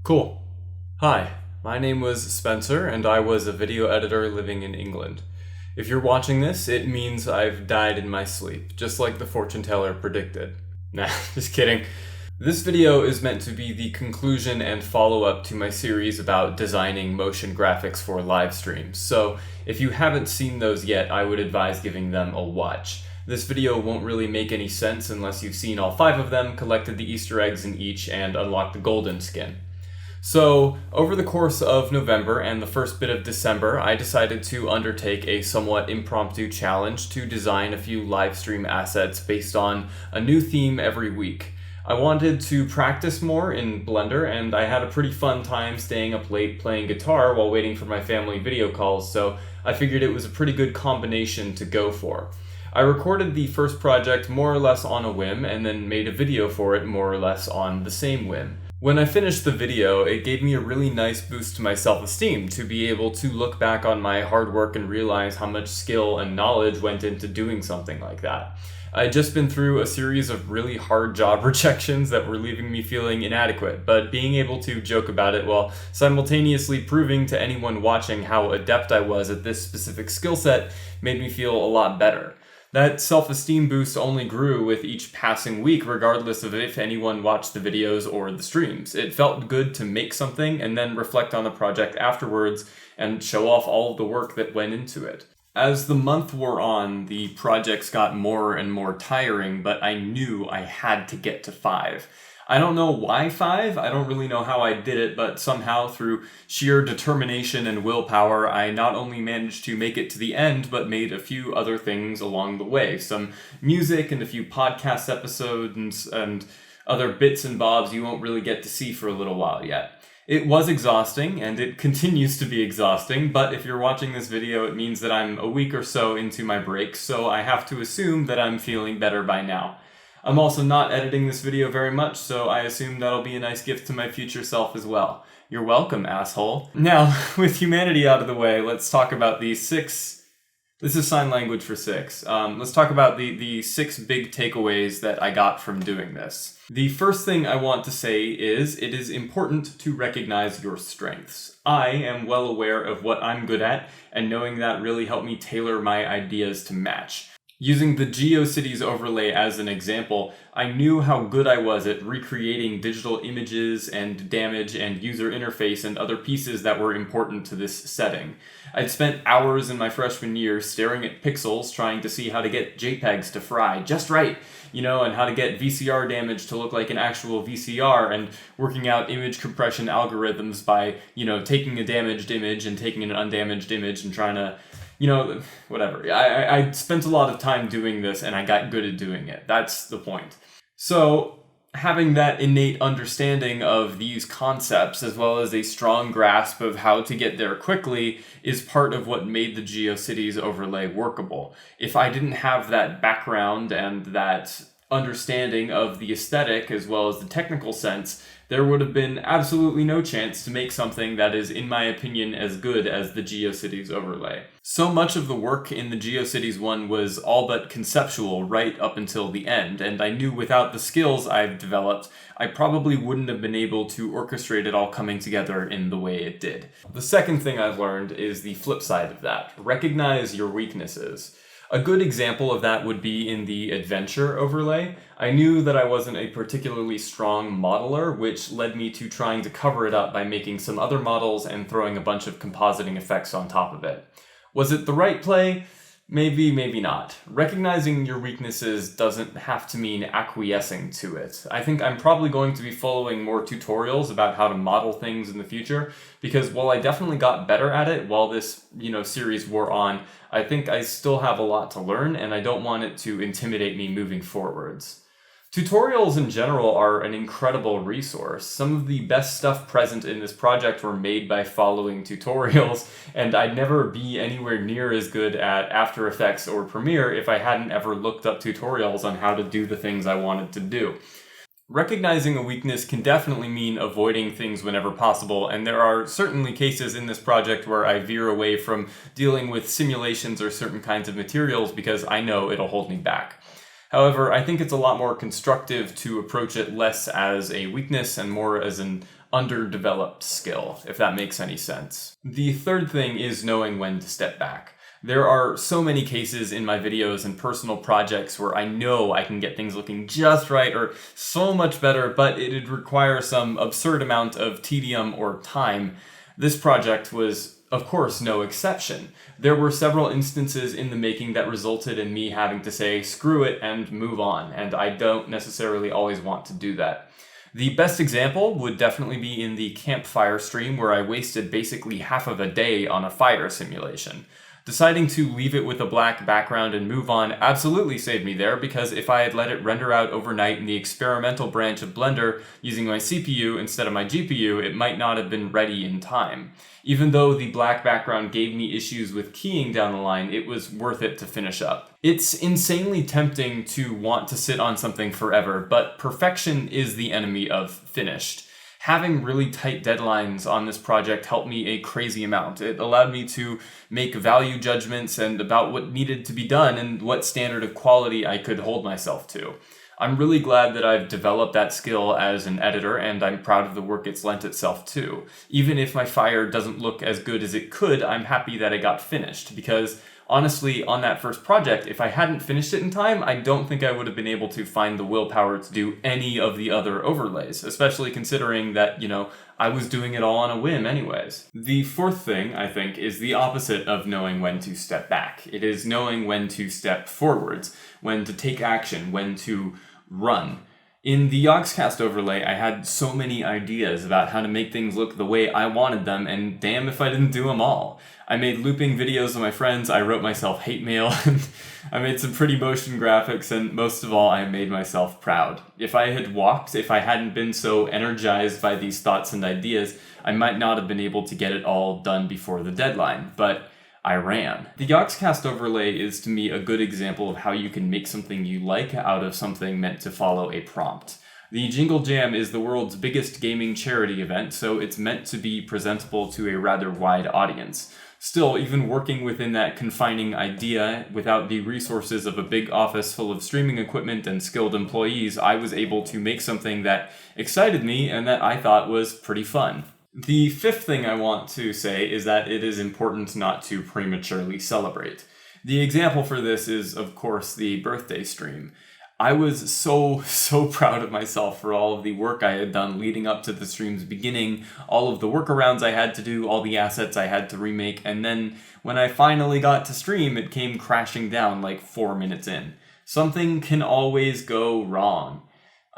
Cool. Hi, my name was Spencer, and I was a video editor living in England. If you're watching this, it means I've died in my sleep, just like the fortune teller predicted. Nah, just kidding. This video is meant to be the conclusion and follow-up to my series about designing motion graphics for live streams, so if you haven't seen those yet, I would advise giving them a watch. This video won't really make any sense unless you've seen all 5 of them, collected the Easter eggs in each, and unlocked the golden skin. So, over the course of November and the first bit of December, I decided to undertake a somewhat impromptu challenge to design a few live stream assets based on a new theme every week. I wanted to practice more in Blender, and I had a pretty fun time staying up late playing guitar while waiting for my family video calls, so I figured it was a pretty good combination to go for. I recorded the first project more or less on a whim, and then made a video for it more or less on the same whim. When I finished the video, it gave me a really nice boost to my self-esteem to be able to look back on my hard work and realize how much skill and knowledge went into doing something like that. I'd just been through a series of really hard job rejections that were leaving me feeling inadequate, but being able to joke about it while simultaneously proving to anyone watching how adept I was at this specific skill set made me feel a lot better. That self-esteem boost only grew with each passing week, regardless of if anyone watched the videos or the streams. It felt good to make something and then reflect on the project afterwards and show off all of the work that went into it. As the month wore on, the projects got more and more tiring, but I knew I had to get to 5. I don't know why 5, I don't really know how I did it, but somehow through sheer determination and willpower, I not only managed to make it to the end, but made a few other things along the way. Some music and a few podcast episodes and other bits and bobs you won't really get to see for a little while yet. It was exhausting, and it continues to be exhausting, but if you're watching this video, it means that I'm a week or so into my break, so I have to assume that I'm feeling better by now. I'm also not editing this video very much, so I assume that'll be a nice gift to my future self as well. You're welcome, asshole. Now, with humanity out of the way, let's talk about the 6... This is sign language for 6. Let's talk about the 6 big takeaways that I got from doing this. The first thing I want to say is it is important to recognize your strengths. I am well aware of what I'm good at, and knowing that really helped me tailor my ideas to match. Using the GeoCities overlay as an example, I knew how good I was at recreating digital images and damage and user interface and other pieces that were important to this setting. I'd spent hours in my freshman year staring at pixels trying to see how to get JPEGs to fry just right, and how to get VCR damage to look like an actual VCR, and working out image compression algorithms by, taking a damaged image and taking an undamaged image and trying to whatever. I spent a lot of time doing this, and I got good at doing it. That's the point. So, having that innate understanding of these concepts, as well as a strong grasp of how to get there quickly, is part of what made the GeoCities overlay workable. If I didn't have that background and that understanding of the aesthetic as well as the technical sense, there would have been absolutely no chance to make something that is, in my opinion, as good as the GeoCities overlay. So much of the work in the GeoCities one was all but conceptual right up until the end, and I knew without the skills I've developed, I probably wouldn't have been able to orchestrate it all coming together in the way it did. The second thing I've learned is the flip side of that. Recognize your weaknesses. A good example of that would be in the adventure overlay. I knew that I wasn't a particularly strong modeler, which led me to trying to cover it up by making some other models and throwing a bunch of compositing effects on top of it. Was it the right play? Maybe, maybe not. Recognizing your weaknesses doesn't have to mean acquiescing to it. I think I'm probably going to be following more tutorials about how to model things in the future, because while I definitely got better at it while this, series wore on, I think I still have a lot to learn, and I don't want it to intimidate me moving forwards. Tutorials in general are an incredible resource. Some of the best stuff present in this project were made by following tutorials, and I'd never be anywhere near as good at After Effects or Premiere if I hadn't ever looked up tutorials on how to do the things I wanted to do. Recognizing a weakness can definitely mean avoiding things whenever possible, and there are certainly cases in this project where I veer away from dealing with simulations or certain kinds of materials because I know it'll hold me back. However, I think it's a lot more constructive to approach it less as a weakness and more as an underdeveloped skill, if that makes any sense. The third thing is knowing when to step back. There are so many cases in my videos and personal projects where I know I can get things looking just right or so much better, but it'd require some absurd amount of tedium or time. This project was, of course, no exception. There were several instances in the making that resulted in me having to say, screw it and move on, and I don't necessarily always want to do that. The best example would definitely be in the campfire stream where I wasted basically half of a day on a fire simulation. Deciding to leave it with a black background and move on absolutely saved me there, because if I had let it render out overnight in the experimental branch of Blender using my CPU instead of my GPU, it might not have been ready in time. Even though the black background gave me issues with keying down the line, it was worth it to finish up. It's insanely tempting to want to sit on something forever, but perfection is the enemy of finished. Having really tight deadlines on this project helped me a crazy amount. It allowed me to make value judgments and about what needed to be done and what standard of quality I could hold myself to. I'm really glad that I've developed that skill as an editor, and I'm proud of the work it's lent itself to. Even if my fire doesn't look as good as it could, I'm happy that it got finished, because honestly, on that first project, if I hadn't finished it in time, I don't think I would have been able to find the willpower to do any of the other overlays, especially considering that, I was doing it all on a whim anyways. The fourth thing, I think, is the opposite of knowing when to step back. It is knowing when to step forwards, when to take action, when to run. In the Yogscast overlay, I had so many ideas about how to make things look the way I wanted them, and damn if I didn't do them all. I made looping videos with my friends, I wrote myself hate mail, and I made some pretty motion graphics, and most of all, I made myself proud. If I hadn't been so energized by these thoughts and ideas, I might not have been able to get it all done before the deadline, but I ran. The Yogscast overlay is to me a good example of how you can make something you like out of something meant to follow a prompt. The Jingle Jam is the world's biggest gaming charity event, so it's meant to be presentable to a rather wide audience. Still, even working within that confining idea, without the resources of a big office full of streaming equipment and skilled employees, I was able to make something that excited me and that I thought was pretty fun. The fifth thing I want to say is that it is important not to prematurely celebrate. The example for this is, of course, the birthday stream. I was so proud of myself for all of the work I had done leading up to the stream's beginning, all of the workarounds I had to do, all the assets I had to remake, and then when I finally got to stream, it came crashing down like 4 minutes in. Something can always go wrong.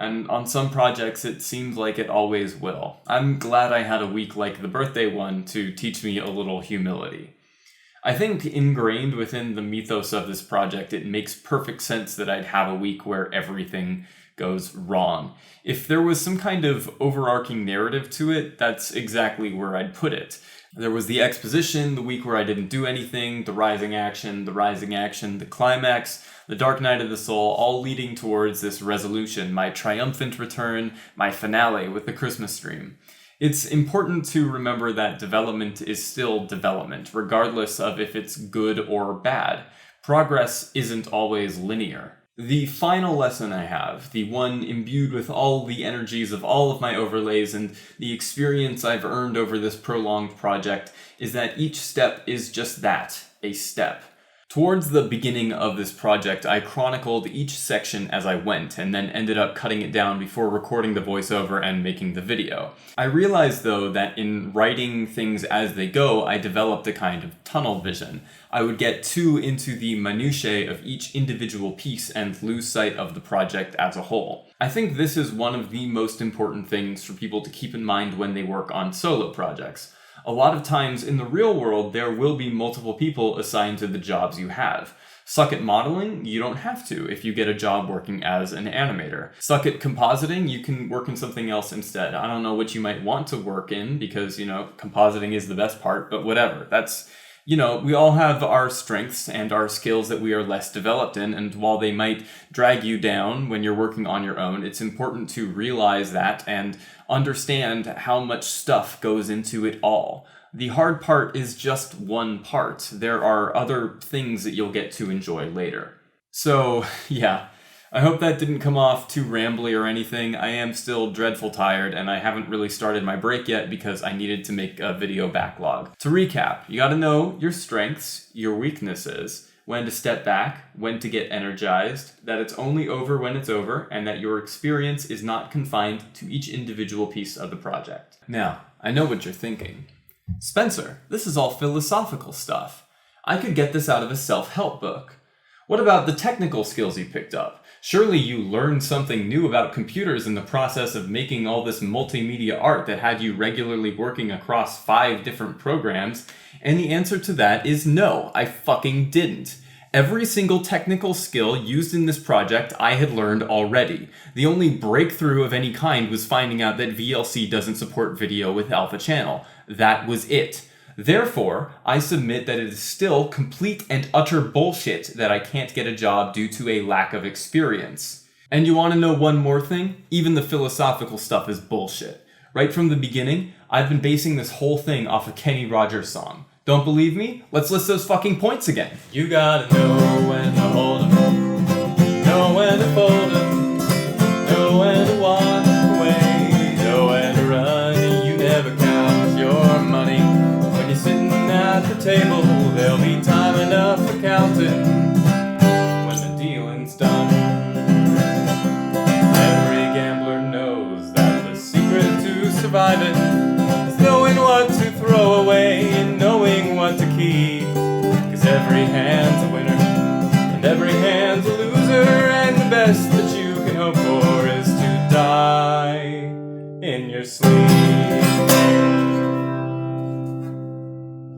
And on some projects, it seems like it always will. I'm glad I had a week like the birthday one to teach me a little humility. I think ingrained within the mythos of this project, it makes perfect sense that I'd have a week where everything goes wrong. If there was some kind of overarching narrative to it, that's exactly where I'd put it. There was the exposition, the week where I didn't do anything, the rising action, the climax, the dark night of the soul, all leading towards this resolution, my triumphant return, my finale with the Christmas stream. It's important to remember that development is still development, regardless of if it's good or bad. Progress isn't always linear. The final lesson I have, the one imbued with all the energies of all of my overlays and the experience I've earned over this prolonged project, is that each step is just that, a step. Towards the beginning of this project, I chronicled each section as I went, and then ended up cutting it down before recording the voiceover and making the video. I realized, though, that in writing things as they go, I developed a kind of tunnel vision. I would get too into the minutiae of each individual piece and lose sight of the project as a whole. I think this is one of the most important things for people to keep in mind when they work on solo projects. A lot of times in the real world, there will be multiple people assigned to the jobs you have. Suck at modeling? You don't have to if you get a job working as an animator. Suck at compositing? You can work in something else instead. I don't know what you might want to work in because, compositing is the best part, but whatever. That's, we all have our strengths and our skills that we are less developed in, and while they might drag you down when you're working on your own, it's important to realize that and understand how much stuff goes into it all. The hard part is just one part. There are other things that you'll get to enjoy later. So, yeah, I hope that didn't come off too rambly or anything. I am still dreadful tired, and I haven't really started my break yet because I needed to make a video backlog. To recap, you gotta know your strengths, your weaknesses, when to step back, when to get energized, that it's only over when it's over, and that your experience is not confined to each individual piece of the project. Now, I know what you're thinking. Spencer, this is all philosophical stuff. I could get this out of a self-help book. What about the technical skills you picked up? Surely you learned something new about computers in the process of making all this multimedia art that had you regularly working across 5 different programs, and the answer to that is no, I fucking didn't. Every single technical skill used in this project I had learned already. The only breakthrough of any kind was finding out that VLC doesn't support video with alpha channel. That was it. Therefore, I submit that it is still complete and utter bullshit that I can't get a job due to a lack of experience. And you want to know one more thing? Even the philosophical stuff is bullshit. Right from the beginning, I've been basing this whole thing off a Kenny Rogers song. Don't believe me? Let's list those fucking points again. You gotta know when to hold 'em, know when to fold 'em, know when to walk away, know when to run. You never count your money. When you're sitting at the table, there'll be time enough for counting when the dealing's done. Every gambler knows that the secret to surviving is knowing what to throw away and knowing what to keep. 'Cause every hand's a winner and every hand